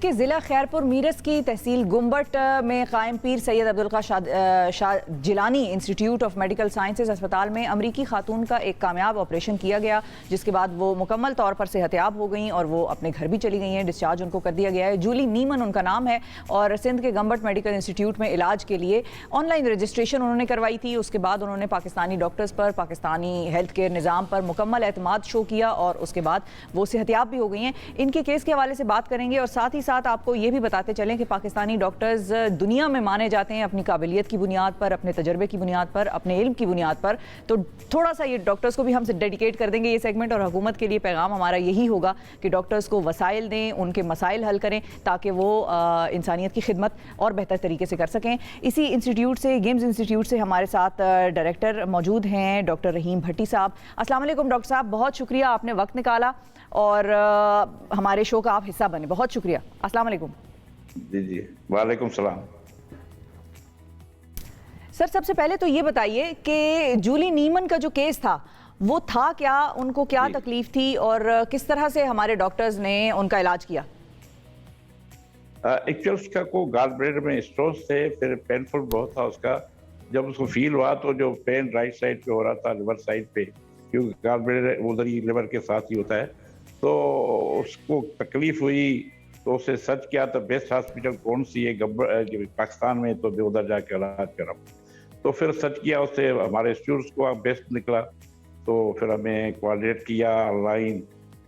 के ज़िला खैरपुर मीरस की तहसील गुम्बट में कायम पीर Syed Abdul Shah Jilani institute of medical sciences अस्पताल में अमरीकी खातून का एक कामयाब ऑपरेशन किया गया, जिसके बाद वो मुकम्मल तौर पर सेहतयाब हो गई और वो अपने घर भी चली गई हैं। डिस्चार्ज उनको कर दिया गया है। जूली नीमन उनका नाम है और सिंध के गम्बट मेडिकल इंस्टीट्यूट में इलाज के लिए ऑनलाइन रजिस्ट्रेशन उन्होंने करवाई थी। उसके बाद उन्होंने पाकिस्तानी डॉक्टर्स पर, पाकिस्तानी हेल्थ केयर निज़ाम पर मुकम्मल एतमाद शो किया और उसके बाद वो सेहतयाब भी हो गई हैं। इनके केस के हवाले से बात करेंगे और साथ ही साथ आपको ये भी बताते चलें कि पाकिस्तानी डॉक्टर्स दुनिया में माने जाते हैं अपनी काबिलियत की बुनियाद पर, अपने तजर्बे की बुनियाद पर, अपने इल्म की बुनियाद पर। तो थोड़ा सा ये डॉक्टर्स को भी हम डेडिकेट कर देंगे ये सेगमेंट, और हुकूमत के लिए पैगाम हमारा यही होगा कि डॉक्टर्स को वसाइल दें, उनके मसाइल हल करें ताकि वो इंसानियत की खिदमत और बेहतर तरीके से कर सकें। इसी इंस्टीट्यूट से, गेम्स इंस्टीट्यूट से हमारे साथ डायरेक्टर मौजूद हैं डॉक्टर रहीम भट्टी साहब। अस्सलाम वालेकुम डॉक्टर साहब, बहुत शुक्रिया आपने वक्त निकाला और हमारे शो का आप हिस्सा बने, बहुत शुक्रिया। अस्सलाम वालेकुम। जी जी, वालेकुम सलाम। सर, सबसे पहले तो ये बताइए कि जूली नीमन का जो केस था वो था क्या, उनको क्या तकलीफ थी और किस तरह से हमारे डॉक्टर्स ने उनका इलाज किया? एक्चुअल उसका को गाल ब्लेडर में स्टोन्स थे, फिर पेनफुल बहुत था उसका। जब उसको फील हुआ तो जो पेन राइट साइड पे हो रहा था, लिवर साइड पे, क्योंकि गाल ब्लेडर उधर ही लिवर के साथ ही होता है, तो उसको तकलीफ हुई तो उससे सर्च किया तो बेस्ट हॉस्पिटल कौन सी है पाकिस्तान में, तो उधर जाके इलाज करा। तो फिर सर्च किया, उससे हमारे इंस्टीट्यूट को बेस्ट निकला, तो फिर हमें कोऑर्डिनेट किया ऑनलाइन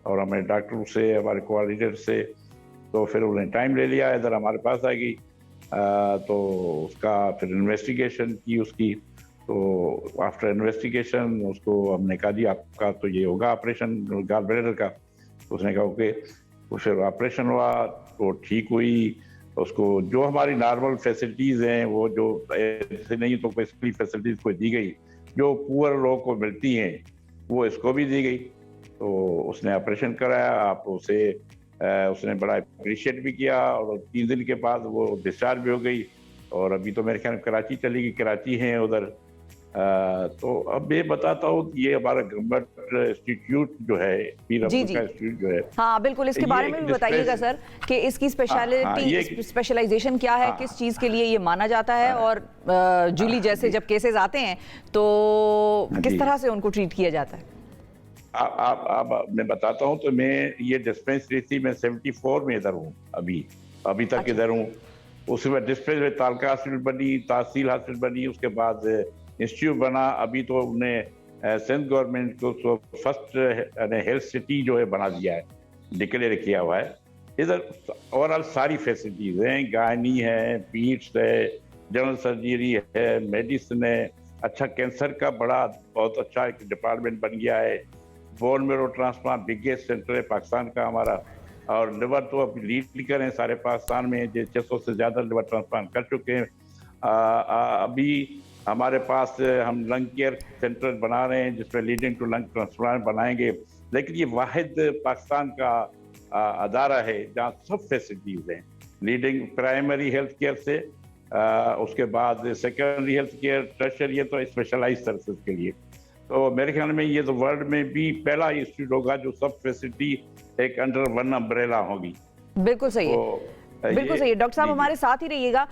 और हमें डॉक्टर से, हमारे कोऑर्डिनेटर से, तो फिर उन्हें टाइम ले लिया, इधर हमारे पास आ गई। तो उसका फिर इन्वेस्टिगेशन की उसकी, तो आफ्टर इन्वेस्टिगेशन उसको हमने कहा जी आपका तो ये होगा ऑपरेशन गाल ब्लेडर का। तो उसने कहा ओके, तो फिर ऑपरेशन हुआ तो ठीक हुई। उसको जो हमारी नॉर्मल फैसिलिटीज़ हैं वो जो ऐसे नहीं तो बेसिकली फैसिलिटीज़ को दी गई जो पुअर लोगों को मिलती हैं वो इसको भी दी गई। तो उसने ऑपरेशन कराया, आप उसे उसने बड़ा अप्रिशिएट भी किया और 3 दिन के बाद वो डिस्चार्ज भी हो गई और अभी तो मेरे ख्याल में कराची चली गई, कराची हैं उधर। तो अब मैं बताता हूँ ये हमारा गम्बट इंस्टीट्यूट जो है, पीर अब्दुल का इंस्टीट्यूट जो है, हाँ बिल्कुल, इसके बारे में भी बताइएगा सर कि इसकी स्पेशलाइजेशन क्या है, किस चीज़ के लिए ये माना जाता है और जूली जैसे जब केसेस आते हैं तो किस तरह से उनको ट्रीट किया जाता है? आप मैं बताता हूँ। तो मैं ये डिस्पेंसरी थी, मैं 74 में इधर हूँ, अभी तक इधर हूँ। उसके बाद डिस्पेंसरी में तालका हॉस्पिटल बनी, तहसील हॉस्पिटल बनी, उसके बाद इंस्टीट्यूट बना। अभी तो उन्होंने सिंध गवर्नमेंट को फर्स्ट हेल्थ सिटी जो है बना दिया है, डिक्लेयर किया हुआ है। इधर ओवरऑल सारी फैसिलिटीज़ हैं, गायनी है, पीट्स है, जनरल सर्जरी है, मेडिसिन है, अच्छा कैंसर का बहुत अच्छा एक डिपार्टमेंट बन गया है। Bone marrow transplant biggest centre है पाकिस्तान का हमारा, और लिवर तो अब लीडर हैं सारे पाकिस्तान में, 600 से ज़्यादा लिवर ट्रांसप्लांट कर चुके हैं। अभी हमारे पास हम लंग केयर सेंटर बना रहे हैं जिसमें लीडिंग टू लंग ट्रांसप्लांट बनाएंगे। लेकिन ये वाहिद पाकिस्तान का अदारा है जहाँ सब फैसिलिटीज़ हैं, लीडिंग प्राइमरी हेल्थ केयर से उसके बाद सेकेंडरी हेल्थ केयर, टर्शियरी, तो स्पेशलाइज सर्विसेज के लिए। तो मेरे ख्याल में ये तो वर्ल्ड में भी पहला इंस्टीट्यूट होगा जो सब फैसिलिटी एक अंडर वन अम्ब्रेला होगी। बिल्कुल सही है, बिल्कुल सही है। डॉक्टर साहब हमारे साथ ही रहिएगा।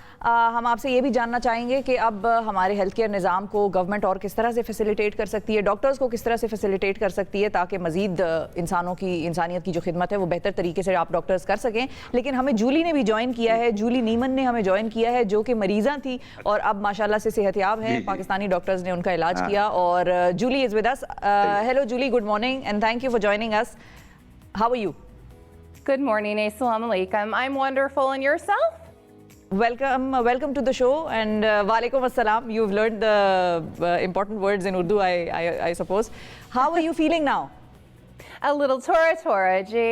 हम आपसे ये भी जानना चाहेंगे कि अब हमारे हेल्थ केयर निज़ाम को गवर्नमेंट और किस तरह से फैसिलिटेट कर सकती है, डॉक्टर्स को किस तरह से फैसिलिटेट कर सकती है ताकि मजीद इंसानियत की जो खिदमत है वो बेहतर तरीके से आप डॉक्टर्स कर सकें। लेकिन हमें जूली ने भी ज्वाइन किया है, जूली नीमन ने हमें ज्वाइन किया है जो कि मरीज़ा थी और अब माशाल्लाह से सेहतयाब हैं। पाकिस्तानी डॉक्टर्स ने उनका इलाज किया और Julie is with us. Hello Julie, good morning and thank you for joining us. How are you? Good morning, assalamu alaikum. I'm wonderful, and yourself? Welcome to the show, and walaikum assalam. You've learned the important words in Urdu, I suppose. How are you feeling now? A little Tora, ji.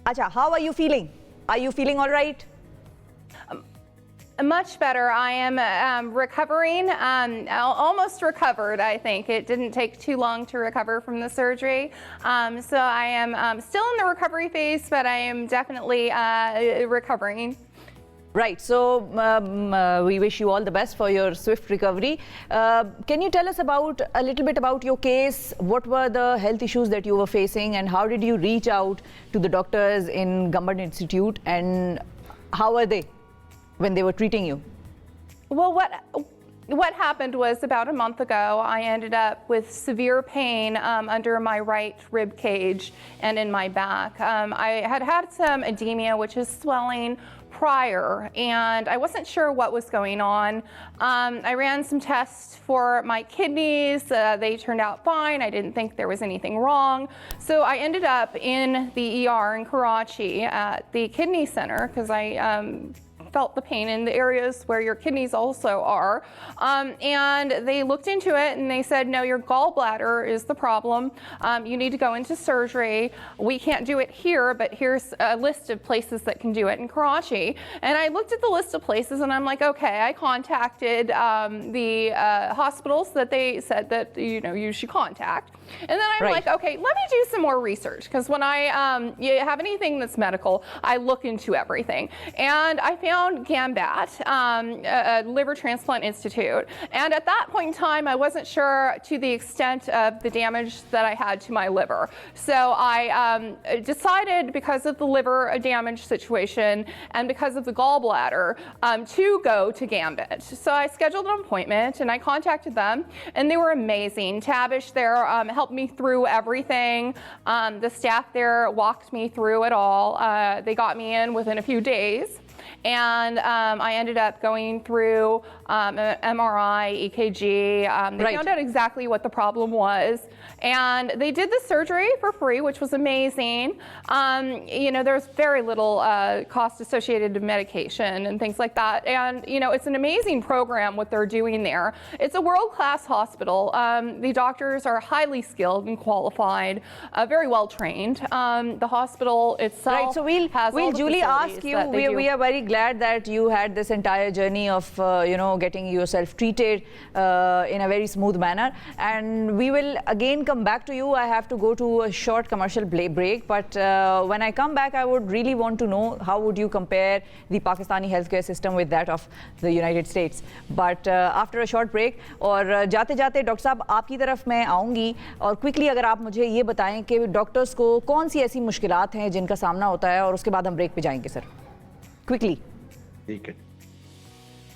Acha, how are you feeling? Are you feeling all right? Much better. I am recovering, almost recovered, I think. It didn't take too long to recover from the surgery. So I am still in the recovery phase, but I am definitely recovering. Right. So we wish you all the best for your swift recovery. Can you tell us a little bit about your case? What were the health issues that you were facing, and how did you reach out to the doctors in Gambet Institute, and how were they when they were treating you? Well, what happened was about a month ago, I ended up with severe pain under my right rib cage and in my back. I had some edema, which is swelling, prior, and I wasn't sure what was going on. I ran some tests for my kidneys. They turned out fine. I didn't think there was anything wrong. So I ended up in the ER in Karachi at the kidney center because I felt the pain in the areas where your kidneys also are. And they looked into it and they said, no, your gallbladder is the problem. You need to go into surgery. We can't do it here, but here's a list of places that can do it in Karachi. And I looked at the list of places and I'm like, okay, I contacted the hospitals that they said that, you should contact. And then I'm like, okay, let me do some more research, because when I have anything that's medical, I look into everything. And I found Gambet, a liver transplant institute. And at that point in time, I wasn't sure to the extent of the damage that I had to my liver. So I decided, because of the liver damage situation and because of the gallbladder, to go to Gambet. So I scheduled an appointment and I contacted them, and they were amazing. Tabish there helped me through everything. The staff there walked me through it all. They got me in within a few days. And I ended up going through MRI, EKG. They found out exactly what the problem was. And they did the surgery for free, which was amazing. There's very little cost associated to medication and things like that. And, it's an amazing program what they're doing there. It's a world-class hospital. The doctors are highly skilled and qualified, very well trained. The hospital itself we'll Julie ask you, we are very glad that you had this entire journey of, getting yourself treated in a very smooth manner. And we will again come back to you. I have to go to a short commercial break. But when I come back, I would really want to know how would you compare the Pakistani healthcare system with that of the United States. But after a short break, और जाते जाते doctor साहब आपकी तरफ मैं आऊँगी, और quickly अगर आप मुझे ये बताएं कि डॉक्टर्स को कौन सी ऐसी मुश्किलात हैं जिनका सामना होता है, और उसके बाद हम ब्रेक पे जाएंगे सर. क्विकली. ठीक है.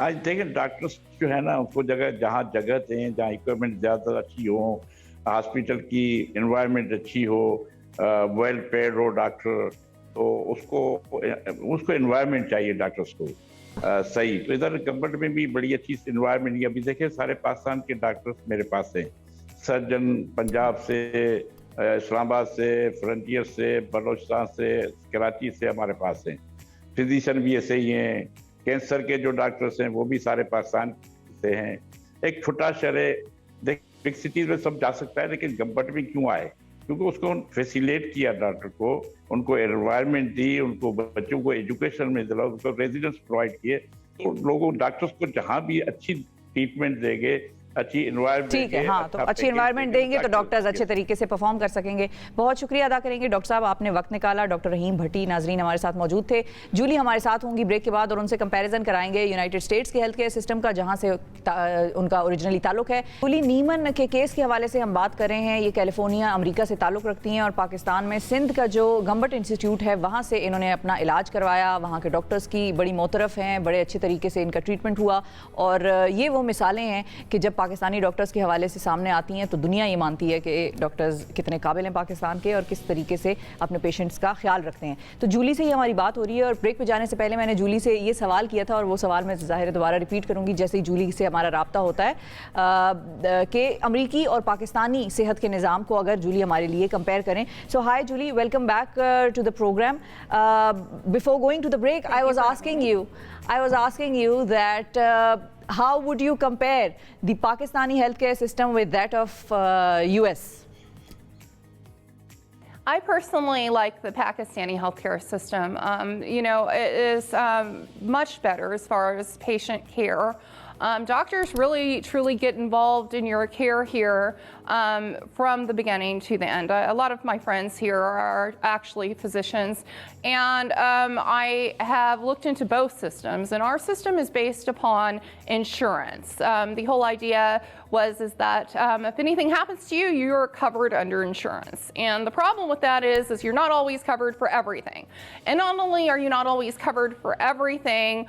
आज देखिए, डॉक्टर्स जो है ना, उनको जहाँ जगह दें, जहाँ इक्विपमेंट ज़्यादा अच्छी हो, हॉस्पिटल की एनवायरनमेंट अच्छी हो, वेल पेड हो डॉक्टर, तो उसको एनवायरनमेंट चाहिए डॉक्टर्स को सही. तो इधर गंबट में भी बड़ी अच्छी एनवायरनमेंट है. अभी देखिए, सारे पाकिस्तान के डॉक्टर्स मेरे पास हैं. सर्जन पंजाब से, इस्लामाबाद से, फ्रंटियर से, बलोचिस्तान से, कराची से हमारे पास हैं. फिजिशियन भी ऐसे ही हैं. कैंसर के जो डॉक्टर्स हैं वो भी सारे पाकिस्तान से हैं. एक छोटा शहर है, बिग सिटीज में सब जा सकता है, लेकिन गंबट में क्यों आए? क्योंकि उसको फैसिलिटेट किया डॉक्टर को, उनको एनवायरनमेंट दी, उनको बच्चों को एजुकेशन में दिला, उनको रेजिडेंस प्रोवाइड किए. तो लोगों डॉक्टर्स को जहाँ भी अच्छी ट्रीटमेंट देंगे, अच्छी एनवायरनमेंट, ठीक है, हाँ, तो अच्छी एनवायरनमेंट देंगे तो डॉक्टर्स अच्छे तरीके से परफॉर्म कर सकेंगे. बहुत शुक्रिया अदा करेंगे डॉक्टर साहब, आपने वक्त निकाला. डॉक्टर रहीम भट्टी नाजरीन हमारे साथ मौजूद थे. जूली हमारे साथ होंगी ब्रेक के बाद, और उनसे कंपैरिजन कराएंगे यूनाइटेड स्टेट्स के हेल्थ केयर सिस्टम का, जहाँ से उनका ओरिजिनली ताल्लुक है. जूली नीमन के केस के हवाले से हम बात कर रहे हैं. ये कैलिफोर्निया अमरीका से ताल्लुक रखती हैं, और पाकिस्तान में सिंध का जो गंबट इंस्टीट्यूट है वहाँ से इन्होंने अपना इलाज करवाया. वहाँ के डॉक्टर्स की बड़ी मोतरफ हैं, बड़े अच्छे तरीके से इनका ट्रीटमेंट हुआ. और ये वो मिसालें हैं कि जब पाकिस्तानी डॉक्टर्स के हवाले से सामने आती हैं तो दुनिया ये मानती है कि डॉक्टर्स कितने काबिल हैं पाकिस्तान के, और किस तरीके से अपने पेशेंट्स का ख्याल रखते हैं. तो जूली से ही हमारी बात हो रही है, और ब्रेक पे जाने से पहले मैंने जूली से ये सवाल किया था, और वो सवाल मैं ज़ाहिर दोबारा रिपीट करूँगी जैसे ही जूली से हमारा रब्ता होता है, कि अमरीकी और पाकिस्तानी सेहत के निज़ाम को अगर जूली हमारे लिए कंपेयर करें. So hi Julie, welcome back to the programme. Before going to the break, I was asking you that how would you compare the Pakistani healthcare system with that of US? I personally like the Pakistani healthcare system. It is much better as far as patient care. Doctors really, truly get involved in your care here from the beginning to the end. A lot of my friends here are actually physicians, and I have looked into both systems, and our system is based upon insurance. The whole idea is that if anything happens to you, you're covered under insurance. And the problem with that is you're not always covered for everything. And not only are you not always covered for everything,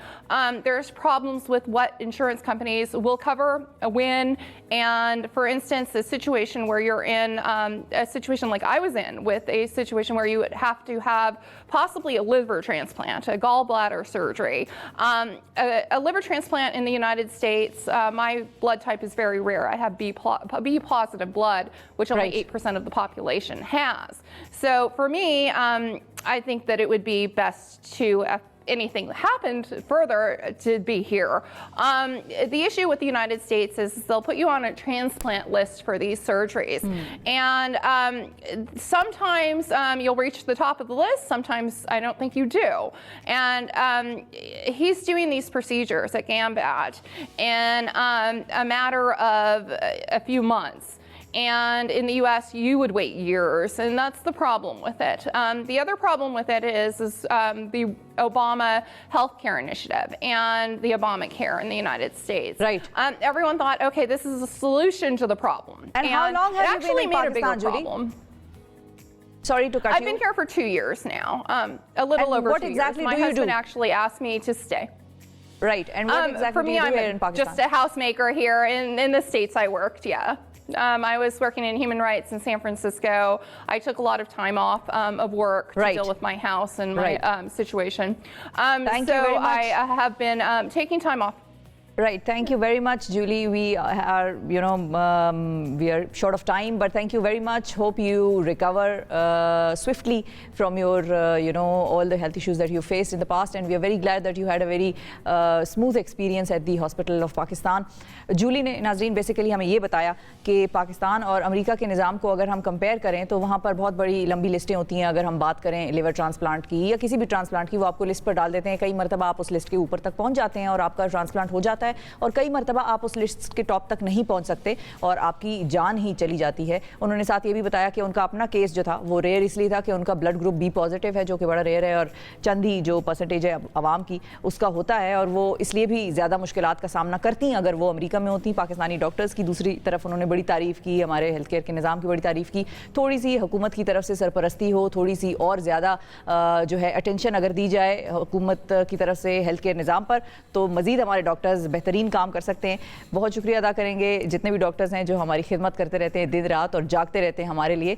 there's problems with what insurance companies will cover, when, and for instance, a situation where you're in a situation like I was in, with a situation where you would have to have possibly a liver transplant, a gallbladder surgery. A liver transplant in the United States, my blood type is very rare. I have B positive blood, which only 8% of the population has. So for me, I think that it would be best to, if anything happened further, to be here. The issue with the United States is they'll put you on a transplant list for these surgeries. And sometimes you'll reach the top of the list, sometimes I don't think you do. And he's doing these procedures at Gambet in a matter of a few months. And in the U.S., you would wait years, and that's the problem with it. The other problem with it is the Obama healthcare initiative and the Obamacare in the United States. Right. Everyone thought, okay, this is a solution to the problem. And how long have you been in Pakistan, Julie? Problem. Sorry to cut you. I've been here for 2 years now, a little over 2 years. What exactly do you do? My husband actually asked me to stay. Right. And what exactly do you do here in Pakistan? Just a housemaker here in the States. I worked, yeah. I was working in human rights in San Francisco. I took a lot of time off of work to deal with my house and my situation. Thank you very much. I have been taking time off. Right. Thank you very much, Julie. We are, we are short of time, but thank you very much. Hope you recover swiftly from your, all the health issues that you faced in the past. And we are very glad that you had a very smooth experience at the Hospital of Pakistan. Julie ने नाजरीन basically हमें ये बताया कि पाकिस्तान और America के निज़ाम को अगर हम कंपेयर करें तो वहाँ पर बहुत बड़ी लंबी लिस्टें होती हैं. अगर हम बात करें लिवर ट्रांसप्लांट की या किसी भी ट्रांसप्लांट की, वो आपको लिस्ट पर डाल देते हैं. कई मरतबा आप उस लिस्ट के ऊपर तक पहुँच जाते हैं और आपका ट्रांसप्लांट हो जाता है, और कई मरतबा आप उस लिस्ट के टॉप तक नहीं पहुँच सकते और आपकी जान ही चली जाती है. उन्होंने साथ ये भी बताया कि उनका अपना केस जो था वो रेयर इसलिए था कि उनका ब्लड ग्रुप बी पॉजिटिव है, जो कि बड़ा रेयर है, और चंद ही जो परसेंटेज है आवाम की उसका होता है, और वो इसलिए भी ज़्यादा मुश्किलात का सामना करती हैं अगर वो अमेरिका में होती. पाकिस्तानी डॉक्टर्स की दूसरी तरफ उन्होंने बड़ी तारीफ़ की, हमारे हेल्थ केयर के निज़ाम की बड़ी तारीफ़ की. थोड़ी सी हुकूमत की तरफ से सरपरस्ती हो, थोड़ी सी और ज़्यादा जो है अटेंशन अगर दी जाए हुकूमत की तरफ से हेल्थ केयर निज़ाम पर, तो मज़ीद हमारे डॉक्टर्स बेहतरीन काम कर सकते हैं. बहुत शुक्रिया अदा करेंगे जितने भी डॉक्टर्स हैं जो हमारी खिदमत करते रहते हैं दिन रात और जागते रहते हैं हमारे लिए.